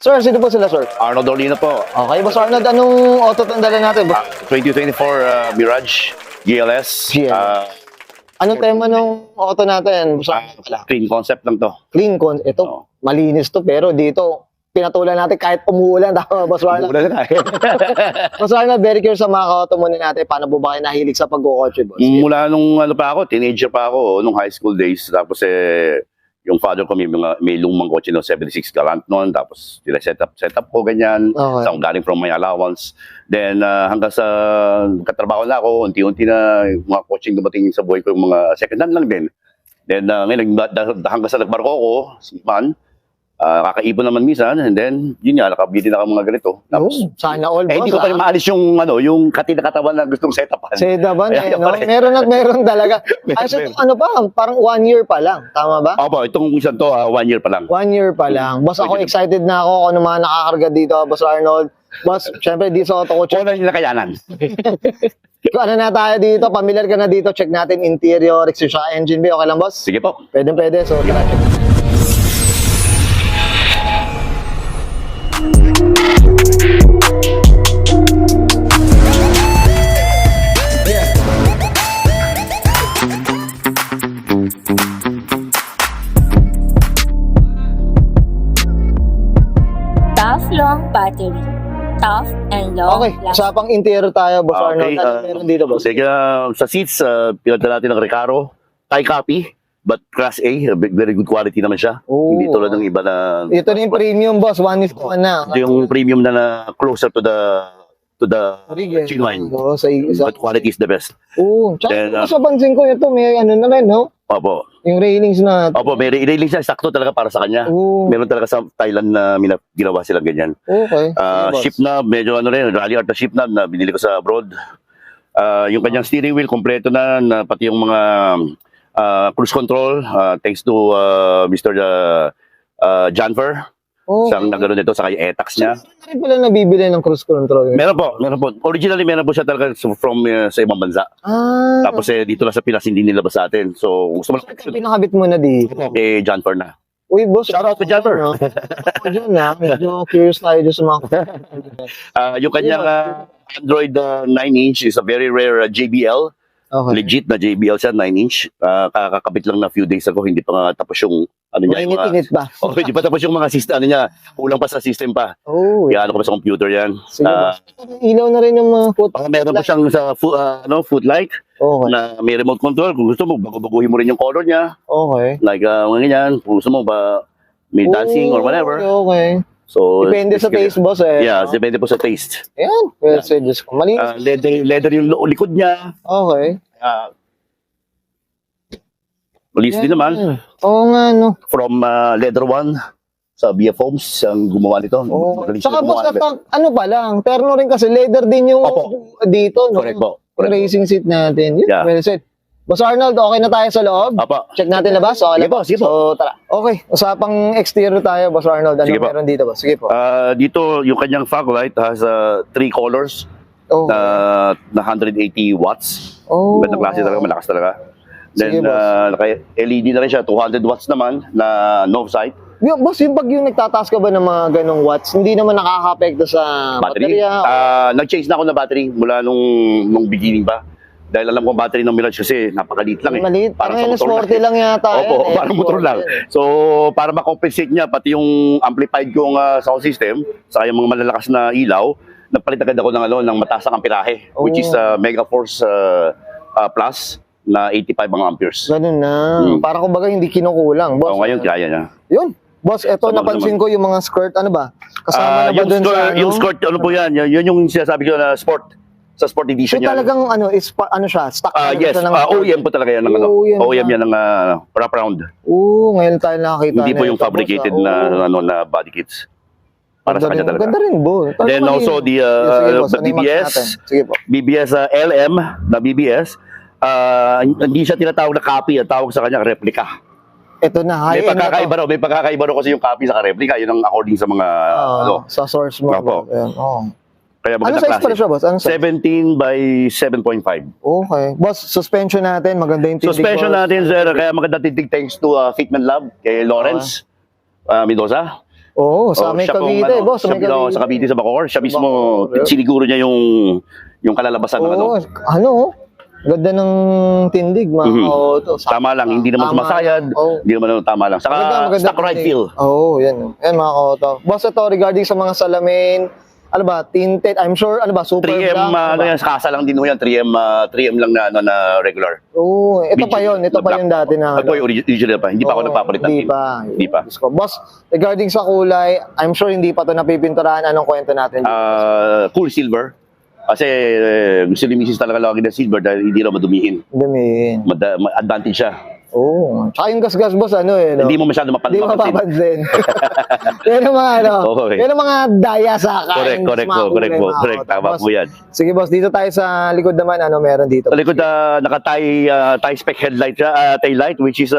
Sir, sino po sila, sir? Arnold Olina po. Okay, Boss Arnold, anong auto ang dala natin? 2024 Mirage GLS. GLS. Anong tema nung auto natin? Boss Arnold? Clean concept lang to. Clean con. Ito, malinis to, pero dito, pinatulan natin kahit umuulan. Tama, Boss Arnold? Wala na. Boss Arnold, very curious sa mga ka-auto muna natin. Paano po ba kayo nahilig sa pag-kotse, boss? Mula nung ano pa ako, teenager pa ako, nung high school days. Tapos yung father ko may lumang kotse no 76 Galant noon. Tapos set up ko ganyan. Okay. So, galing from my allowance. Then hanggang sa katrabaho na ako, unti-unti na yung mga coaching dumating sa buhay ko, yung mga second hand lang din. Then ngayon, hanggang sa nagbarko ako, man, kakaipon naman minsan, and then, yun nga, nakabili na ako mga ganito. Tapos, Sana all, boss. hindi ko pa rin maalis yung, yung katawan na gustong set upan. Seda ba? Ayan, No? pare. Meron at meron talaga. So, ano pa? Parang 1 year pa lang. Tama ba? Opo, itong isang to, 1 year pa lang. 1 year pa lang. Boss, ako excited na ako kung ano mga nakakarga dito, Boss Arnold. Boss, syempre dito sa auto ko, Kung ano yung nakayanan. kung ano na tayo dito, familiar ka na dito, check natin interior, exhaust, engine bay. Okay lang, boss? Sige po. Pwede. So, tara, check. Tough long battery. Tough and long Okay, lasting. usapang interior tayo, Boss Arnold. Ano meron dito, boss? Sige, sa seats, pinagdala natin ng Recaro. Tie copy, but Class A. Very good quality naman siya. Oh. Hindi tulad ng iba na... Ito na yung premium, boss. 1:1 na. Ito yung premium na closer to the genuine. Oo, sa But quality is the best. Oo. Then, Tsaka sa pansin ko ito, may ano na rin, no? Opo. Yung railings na. Opo, may railing siya. Sakto talaga para sa kanya. Oo. Meron talaga sa Thailand na ginawa silang ganyan. Okay. Ship knob, medyo rally art na ship knob na binili ko sa abroad. Yung kanyang steering wheel, kompleto na pati yung mga cruise control, thanks to Mr. Janfer. Oh. Siyang nagano nito sa kanya ETAX niya. Ano rin pala nabibili ng cruise control? Meron po. Originally, meron po siya talaga from sa ibang bansa. Tapos dito lang sa Pinas, hindi nilabas sa atin. So, gusto mo lang pinakabit mo na dito. Janfer na. Uy, boss. Shout out to Janfer. Diyan na. Medyo curious tayo dyan sa mga... Yung kanyang Android 9-inch is a very rare JBL. Okay. Legit na JBL siya, 9-inch. Kakakabit lang na few days ago, hindi pa nga tapos yung ano niya. Mainit-init ba? Oh, hindi pa tapos yung mga system, ano niya, kulang pa sa system pa. Oh. Kaya ano ko pa sa computer yan. Sige, boss. Ilaw na rin yung mga foot. Meron pa siyang sa foot light Okay. na may remote control. Kung gusto mo, bago-baguhin mo rin yung color niya. Okay. Like, mga ganyan. Kung gusto mo ba, may dancing or whatever. Okay. So, Depende sa taste, boss, eh. Yeah, depende po sa taste. Ayan. Well, so, Diyos ko. Malinis. Leather yung likod niya. Okay. Malinis din naman. Oo nga, no. From Leather One sa BF Homes, ang gumawa nito. Oo. Magaling Saka, sila boss, gumawa. ano pa lang, terno rin kasi leather din yung Opo. dito, no? Correct po. Yung racing seat natin. Yun, Yeah. well said. Boss Arnold, okay na tayo sa loob? Apo. Check natin labas? Okay Sige lang. po, sige po. So, tara. Okay, usapang exterior tayo, Boss Arnold. Ano Sige po. meron dito, boss? Sige po. Dito, yung kanyang fog light has 3 colors Oh. na 180 watts. Oh. Magandang klase talaga, malakas talaga. Sige, Then, LED na rin siya, 200 watts naman na no sight. Boss, yung pag yung nagtataas ka ba ng mga ganong watts, hindi naman nakaka-apekto sa Battery. baterya? Nag-change na ako na battery mula nung beginning pa. Dahil alam ko ang battery ng Mirage kasi napakaliit lang eh. Maliit. Parang sa motor sporty lang yata. Opo, yan, eh. parang motor lang. So, para ma-compensate niya, pati yung amplified kong sound system, sa yung mga malalakas na ilaw, nagpalit agad ako ng mataas na amperahe, which is Megaforce Plus na 85 mga amperes. Ganun na. Parang kumbaga hindi kinukulang, boss. Ngayon, kaya niya. Yun. Boss, eto Sabag napansin naman. ko yung mga skirt, ano ba? Kasama na ba Yung dun sa skirt, yung skirt, ano po yan? Yun yung sinasabi ko na sport. Sa sport edition So yan. talagang ano siya, stock talaga Yes, siya ng OEM po talaga yan ng ano. Oh, yan OEM na. yan ng wraparound. Oo, ngayon tayo nakakita. Hindi po na yung ito, fabricated boss, na body kits. Para sa kanya talaga. Ganda rin, bo. Then also the BBS, Sige po. BBS LM na BBS, hindi siya tinatawag na copy, ang tawag sa kanya replica. Ito na, May pagkakaiba raw kasi yung copy sa replica, yun ang according sa mga sa source mo. Opo. Ayan, Kaya ano maganda size pala siya, boss? Ano size? 17 by 7.5. Okay. Boss, suspension natin, maganda yung tindig. Suspension boss. natin, sir, kaya maganda tindig thanks to Fitment Lab kay Lawrence Mendoza. Oo, sa may siya pong, Cavite, boss. Sa siya may sa Cavite, sa Bacoor. Siya mismo, Bacoor. siniguro niya yung kalalabasan ng ano. Oo, ano, ganda ng tindig, mga Mhm. auto. Tama lang, hindi naman Tama sumasayad. lang. Oo. Hindi naman tama lang. Saka stock ride tindig. feel. Oo, yan. Yan, mga auto. Boss, ito, regarding sa mga salamin, ano ba, tinted, I'm sure, ano ba, super 3M, black, ano yan, sa kasa lang din ho yan. 3M lang na regular. Oo, ito pa yun. Ito pa Black. yung dati na. Ito po yung original pa. Hindi pa ako Oo, nagpapalit ng Hindi team. pa. Hindi pa. Diyos ko. Boss, regarding sa kulay, I'm sure hindi pa ito napipinturahan. Anong kwento natin? Cool silver. Kasi gusto ni Mrs. talaga lagi ng silver dahil hindi raw madumihin. Dumihin. Advantage siya. Oo. Tsaka yung gas-gas, boss, ano eh, no? Hindi mo masyado Hindi mapapansin. mapapansin. Yan ang mga, ano, Okay. yan ang mga daya sa kain. Correct mga po. kulay, mga Correct. auto. Tama Boss, po yan. sige, boss, dito tayo sa likod naman, ano meron dito? Sa likod, naka-tie spec headlight siya, tail light, which is,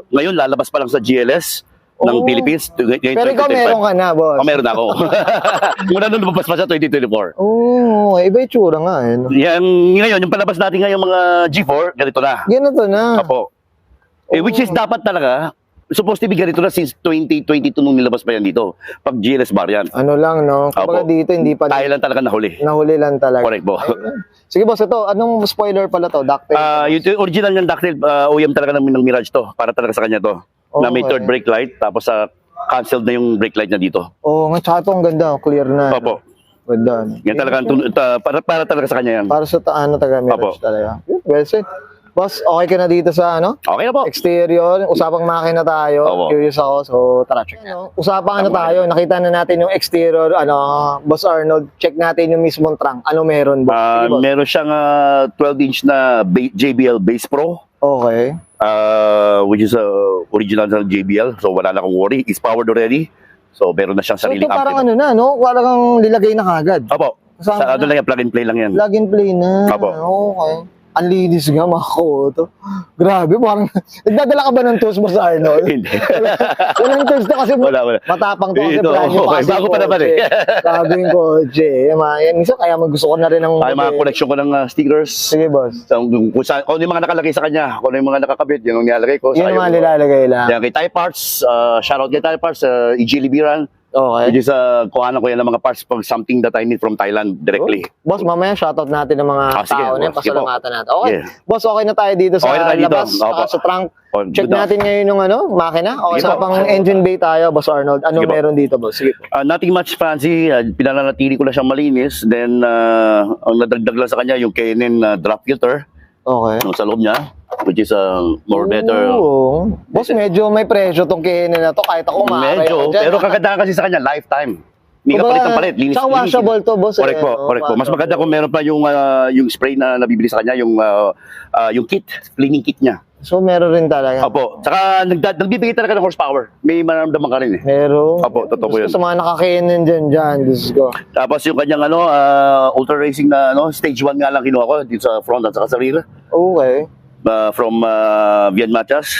ngayon lalabas pa lang sa GLS ng Oh. Philippines. Ngayon, Pero ikaw 2025. meron ka na, boss. Meron ako. Muna nung lumabas pa siya, 2024. Oo, iba yung tsura nga, eh, no? Yan, ngayon, yung palabas natin ngayon mga G4, ganito na. Ganito na. Apo. Which is dapat talaga, supposed to be ganito na since 2022 nung nilabas pa yan dito. Pag GLS variant. Ano lang, no? Kumbaga Opo. dito, hindi pa. Tayo lang talaga nahuli. Nahuli lang talaga. Correct po. Sige, boss, ito, anong spoiler pala to? Ductile? Yung original niyang ductile, OEM talaga ng Mirage to. Para talaga sa kanya to. Na may Okay. third brake light, tapos canceled na yung brake light niya dito. Oo, nga, tsaka ito, ang ganda, clear na. Opo. Ganda. No? Yan talaga, para talaga sa kanya yan. Para sa ano taga Opo. Mirage talaga. Well said. Boss, okay ka na dito sa ano? Okay na po. Exterior, usapang makina tayo. Opo. Curious ako, so tara check. Usapang ano tayo, nakita na natin yung exterior, Boss Arnold, check natin yung mismong trunk. Ano meron, boss? Sige, boss. Meron siyang 12-inch na JBL Base Pro. Okay. Which is original ng JBL. So wala na akong worry. It's powered already. So meron na siyang So ito sariling parang amp. ano na, no? Parang kang lilagay na kagad. Opo. Kasama Sa ano na. lang yan, plug and play lang yan. Plug and play na. Opo. Okay. Ang linis nga, mga koto. Grabe, parang, nagdadala ka ba ng tools, Boss Arnold? Hindi. Walang tools to kasi Wala. matapang to kasi Ito, brand new okay. kasi Bago pa naman eh. Bago yung kotse. Yan, minsan kaya gusto ko na rin ng... Ay, mga collection ko ng stickers. Sige, boss. Kung ano yung mga nakalagay sa kanya, kung ano yung mga nakakabit, yun ang nilalagay ko. Yun ang mga nilalagay lang. Yan, kay Thai Parts, shoutout kay Thai Parts, EG Libiran, Okay. which is, kuhanan ko yan ng mga parts pag something that I need from Thailand directly. Boss, mamaya shoutout natin ng mga Sige, tao na yan. sige po. Pasalamatan natin. Okay. Yeah. Boss, okay na tayo dito sa Okay na tayo dito. labas, Opo. sa trunk. Oh, Check good na. natin ngayon yung makina. Okay, Sige sa po. pang engine bay tayo, Boss Arnold. Anong Sige po. meron dito, boss? Sige po. Nothing much fancy, pinananatili ko lang siyang malinis. Then, ang nadagdag lang sa kanya, yung K&N drop filter, Okay. yung sa loob niya, which is more better. Oo. Boss, medyo may presyo tong kinin na to. Kahit ako maaari Medyo, ako dyan. pero kagandahan kasi sa kanya, lifetime. Hindi ka Kumbaga, palit ng palit. Linis, tsaka washable to, boss. Correct po, correct po. Mas maganda kung meron pa yung spray na nabibili sa kanya, yung kit, cleaning kit niya. So, meron rin talaga. Opo. Saka nagbibigay talaga ng horsepower. May mararamdaman ka rin eh. Meron. Opo, totoo po Gusto yun. ko sa mga nakakinin dyan, Diyos ko. Tapos yung kanyang ultra racing na stage 1 nga lang kinuha ko dito sa front at sa rear. Okay. From Vian Machas.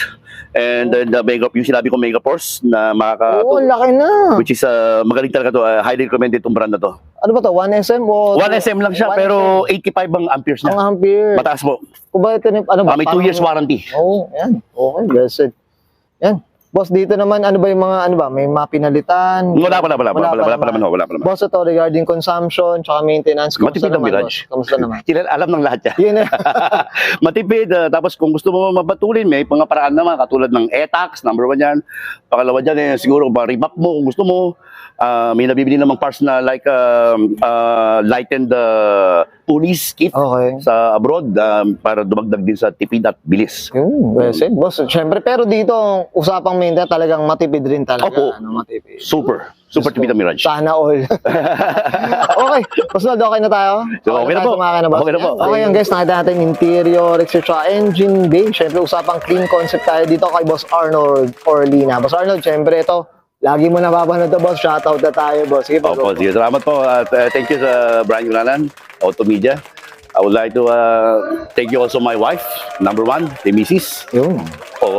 And then the yung sinabi ko Mega Force na Oo, laki na. which is magaling talaga to. Highly recommended itong brand na to. Ano ba to? 1SM o? 1SM lang siya 1SM? pero 85 ang amperes Ang niya. ampere. Mataas po. Kung ba ito, ano ba? May 2 years warranty. Oo, yan. Okay, blessed. Yan. Boss, dito naman, ano ba yung mga, ano ba? May mapinalitan? Wala pa naman. Boss, ito regarding consumption, tsaka maintenance. Matipid ang Mirage. Kamusta naman? Alam ng lahat yan. Yun na. Matipid. Tapos kung gusto mo mabatulin, may mga paraan naman katulad ng ETAX, number 1 yan. Pangalawa dyan, siguro remap mo kung gusto mo. May nabibili namang parts na like lightened police kit Okay. sa abroad para dumagdag din sa tipid at bilis. Blessed. Boss, syempre, pero dito, usapang maintenance talagang matipid rin talaga. Opo. Matipid. Super tipid ang Mirage. Sana all. Okay. Boss Nod, okay na tayo? Okay na po. Sumakay na, boss? Okay na po. Okay, yung guys, nakita natin interior, extra engine bay. Syempre, usapang clean concept tayo dito kay Boss Arnold Orlina. Boss Arnold, syempre ito, lagi mo napapanood to, boss. Shoutout na tayo, boss. Sige, po. Opo, sige. Salamat po. At thank you sa Brian Yulanan, Auto Media. I would like to thank you also my wife, number 1, the Mrs. Yun.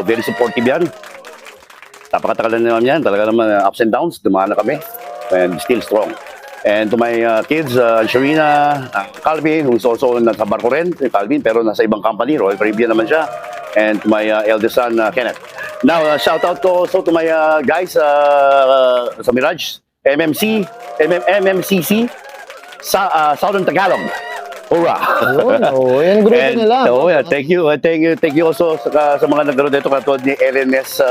Very supportive yan. Napakatagal na naman yan. Talaga naman ups and downs. Dumaan na kami. And still strong. And to my kids, Sharina, Calvin, who's also nasa barko rin, Calvin, pero nasa ibang company, Royal Caribbean naman siya. And to my eldest son, Kenneth. Now, shout out to also to my guys sa Mirage, MMCC, sa Southern Tagalog. Hurrah! Yun, yan ang grupo And, nila. oh, yeah, thank you also sa mga naglaro dito katulad ni LNS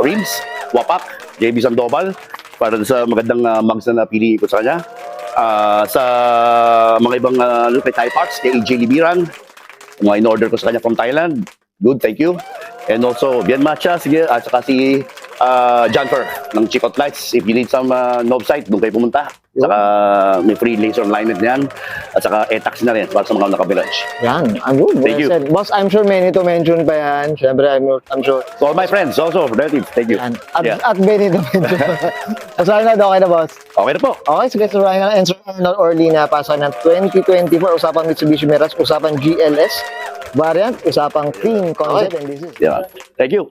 Reams, Wapak, JB Sandoval, para sa magandang mugs na napili ko sa kanya. Sa mga ibang kay Thai Parts, kay AJ Libiran, mga in-order ko sa kanya from Thailand. Good, thank you. And also, Bien Macha, sige, at saka si Janfer ng Chicot Lights. If you need some knob site, doon kayo pumunta. Saka may free laser alignment niyan. At saka e-tax na rin para sa mga nakabilage. Yan, ang good. Thank you. Boss, I'm sure many to mention pa yan. Siyempre, I'm sure. So all my friends, also relatives, thank you. Yan. At, Yeah. at many to mention. Mas Arnold, okay na, boss? Okay na po. Okay, sige, Sir Ryan and Sir Arnold Orlina, pasa ng 2024, usapang Mitsubishi Mirage, usapang GLS variant, usapang clean concept, and this is Yeah. Thank you.